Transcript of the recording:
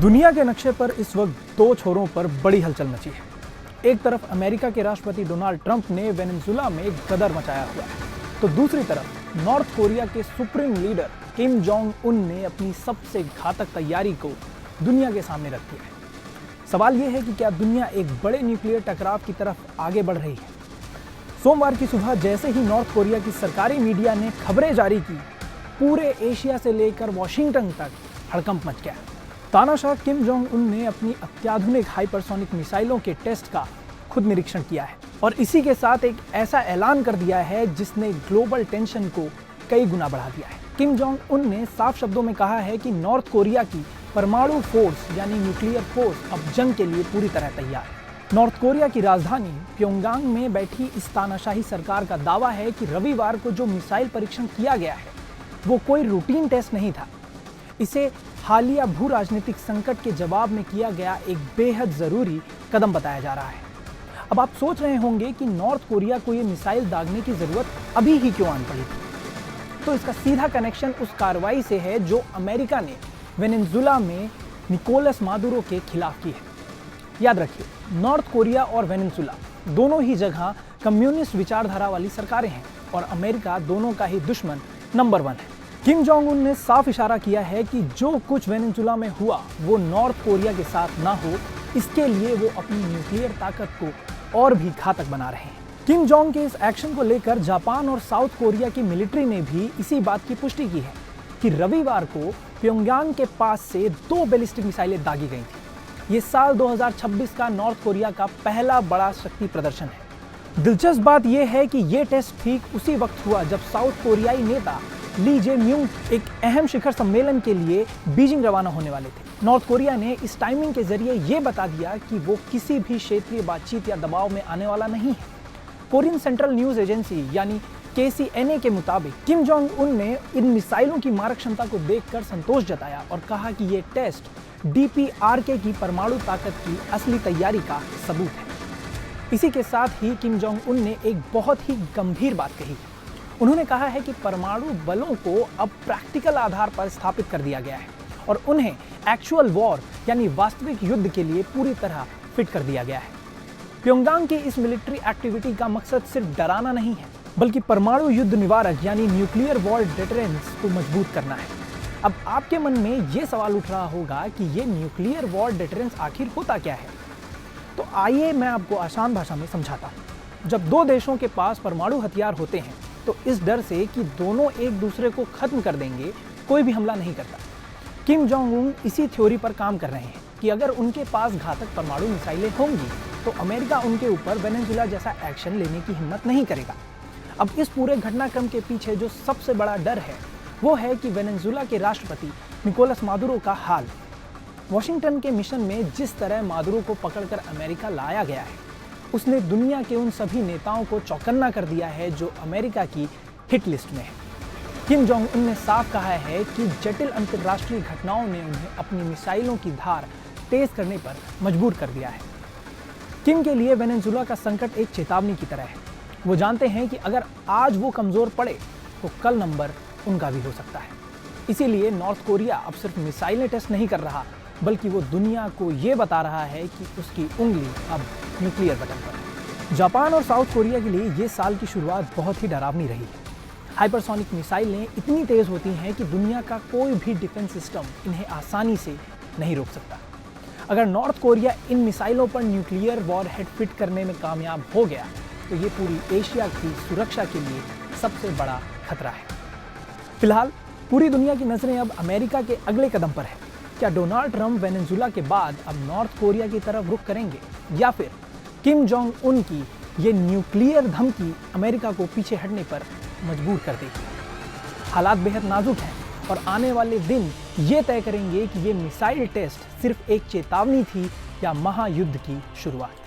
दुनिया के नक्शे पर इस वक्त दो छोरों पर बड़ी हलचल मची है। एक तरफ अमेरिका के राष्ट्रपति डोनाल्ड ट्रंप ने वेनेजुएला में गदर मचाया हुआ है, तो दूसरी तरफ नॉर्थ कोरिया के supreme leader Kim Jong Un ने अपनी सबसे घातक तैयारी को दुनिया के सामने रख दिया है। सवाल यह है कि क्या दुनिया एक बड़े न्यूक्लियर टकराव की तरफ आगे बढ़ रही है। सोमवार की सुबह जैसे ही नॉर्थ कोरिया की सरकारी मीडिया ने खबरें जारी की, पूरे एशिया से लेकर वॉशिंगटन तक हड़कंप मच गया। तानाशाह किम जोंग उन ने अपनी अत्याधुनिक हाइपरसोनिक मिसाइलों के टेस्ट का खुद निरीक्षण किया है और इसी के साथ एक ऐसा ऐलान कर दिया है जिसने ग्लोबल टेंशन को कई गुना बढ़ा दिया है। किम जोंग उन ने साफ शब्दों में कहा है कि नॉर्थ कोरिया की परमाणु फोर्स यानी न्यूक्लियर फोर्स अब जंग के लिए पूरी तरह तैयार है। नॉर्थ कोरिया की राजधानी प्योंगयांग में बैठी इस तानाशाही सरकार का दावा है कि रविवार को जो मिसाइल परीक्षण किया गया है वो कोई रूटीन टेस्ट नहीं था। इसे हालिया भू राजनीतिक संकट के जवाब में किया गया एक बेहद जरूरी कदम बताया जा रहा है। अब आप सोच रहे होंगे कि नॉर्थ कोरिया को ये मिसाइल दागने की जरूरत अभी ही क्यों आन पड़ी थी, तो इसका सीधा कनेक्शन उस कार्रवाई से है जो अमेरिका ने वेनेजुएला में निकोलस मादुरो के खिलाफ की है। याद रखिए, नॉर्थ कोरिया और वेनेजुएला दोनों ही जगह कम्युनिस्ट विचारधारा वाली सरकारें हैं और अमेरिका दोनों का ही दुश्मन नंबर 1 है। किम जोंग उन ने साफ इशारा किया है कि जो कुछ वेनेजुएला में हुआ वो नॉर्थ कोरिया के साथ ना हो, इसके लिए वो अपनी न्यूक्लियर ताकत को और भी घातक बना रहे हैं। किम जोंग के इस एक्शन को लेकर जापान और साउथ कोरिया की मिलिट्री ने भी इसी बात की पुष्टि की है कि रविवार को प्योंगयांग के पास से 2 बैलिस्टिक मिसाइलें दागी गई थी। ये साल 2026 का नॉर्थ कोरिया का पहला बड़ा शक्ति प्रदर्शन है। दिलचस्प बात यह है कि ये टेस्ट ठीक उसी वक्त हुआ जब साउथ कोरियाई नेता ली जे म्यूंग एक अहम शिखर सम्मेलन के लिए बीजिंग रवाना होने वाले थे। नॉर्थ कोरिया ने इस टाइमिंग के जरिए ये बता दिया कि वो किसी भी क्षेत्रीय बातचीत या दबाव में आने वाला नहीं है। कोरियन सेंट्रल न्यूज एजेंसी यानी KCNA के मुताबिक किम जोंग उन ने इन मिसाइलों की मारक क्षमता को देखकर संतोष जताया और कहा कि ये टेस्ट DPRK की परमाणु ताकत की असली तैयारी का सबूत है। इसी के साथ ही किम जोंग उन ने एक बहुत ही गंभीर बात कही। उन्होंने कहा है कि परमाणु बलों को अब प्रैक्टिकल आधार पर स्थापित कर दिया गया है और उन्हें एक्चुअल वॉर यानी वास्तविक युद्ध के लिए पूरी तरह फिट कर दिया गया है। प्योंगयांग की इस मिलिट्री एक्टिविटी का मकसद सिर्फ डराना नहीं है, बल्कि परमाणु युद्ध निवारक यानी न्यूक्लियर वॉर डिटरेंस को मजबूत करना है। अब आपके मन में ये सवाल उठ रहा होगा कि ये न्यूक्लियर वॉर डिटरेंस आखिर होता क्या है, तो आइए मैं आपको आसान भाषा में समझाता हूँ। जब दो देशों के पास परमाणु हथियार होते हैं तो इस डर से कि दोनों एक दूसरे को खत्म कर देंगे कोई भी हमला नहीं करता। किम जोंग उन इसी थ्योरी पर काम कर रहे हैं कि अगर उनके पास घातक परमाणु मिसाइलें होंगी तो अमेरिका उनके ऊपर वेनेजुएला जैसा एक्शन लेने की हिम्मत नहीं करेगा। अब इस पूरे घटनाक्रम के पीछे जो सबसे बड़ा डर है वो है कि वेनेजुएला के राष्ट्रपति निकोलस मादुरो का हाल। वॉशिंगटन के मिशन में जिस तरह मादुरो को पकड़कर अमेरिका लाया गया है, उसने दुनिया के उन सभी नेताओं को चौकन्ना कर दिया है जो अमेरिका की हिट लिस्ट में है। किम जोंग उन ने साफ कहा है कि जटिल अंतर्राष्ट्रीय घटनाओं ने उन्हें अपनी मिसाइलों की धार तेज करने पर मजबूर कर दिया है। किम के लिए वेनेजुएला का संकट एक चेतावनी की तरह है। वो जानते हैं कि अगर आज वो कमजोर पड़े तो कल नंबर उनका भी हो सकता है। इसीलिए नॉर्थ कोरिया अब सिर्फ मिसाइलें टेस्ट नहीं कर रहा, बल्कि वो दुनिया को ये बता रहा है कि उसकी उंगली अब न्यूक्लियर बटन पर है। जापान और साउथ कोरिया के लिए ये साल की शुरुआत बहुत ही डरावनी रही है। हाइपरसोनिक मिसाइलें इतनी तेज होती हैं कि दुनिया का कोई भी डिफेंस सिस्टम इन्हें आसानी से नहीं रोक सकता। अगर नॉर्थ कोरिया इन मिसाइलों पर न्यूक्लियर वॉरहेड फिट करने में कामयाब हो गया तो ये पूरी एशिया की सुरक्षा के लिए सबसे बड़ा खतरा है। फिलहाल पूरी दुनिया की नजरें अब अमेरिका के अगले कदम पर है। क्या डोनाल्ड ट्रंप वेनेजुएला के बाद अब नॉर्थ कोरिया की तरफ रुख करेंगे या फिर किम जोंग उन की ये न्यूक्लियर धमकी अमेरिका को पीछे हटने पर मजबूर कर देगी? हालात बेहद नाजुक हैं और आने वाले दिन ये तय करेंगे कि ये मिसाइल टेस्ट सिर्फ एक चेतावनी थी या महायुद्ध की शुरुआत।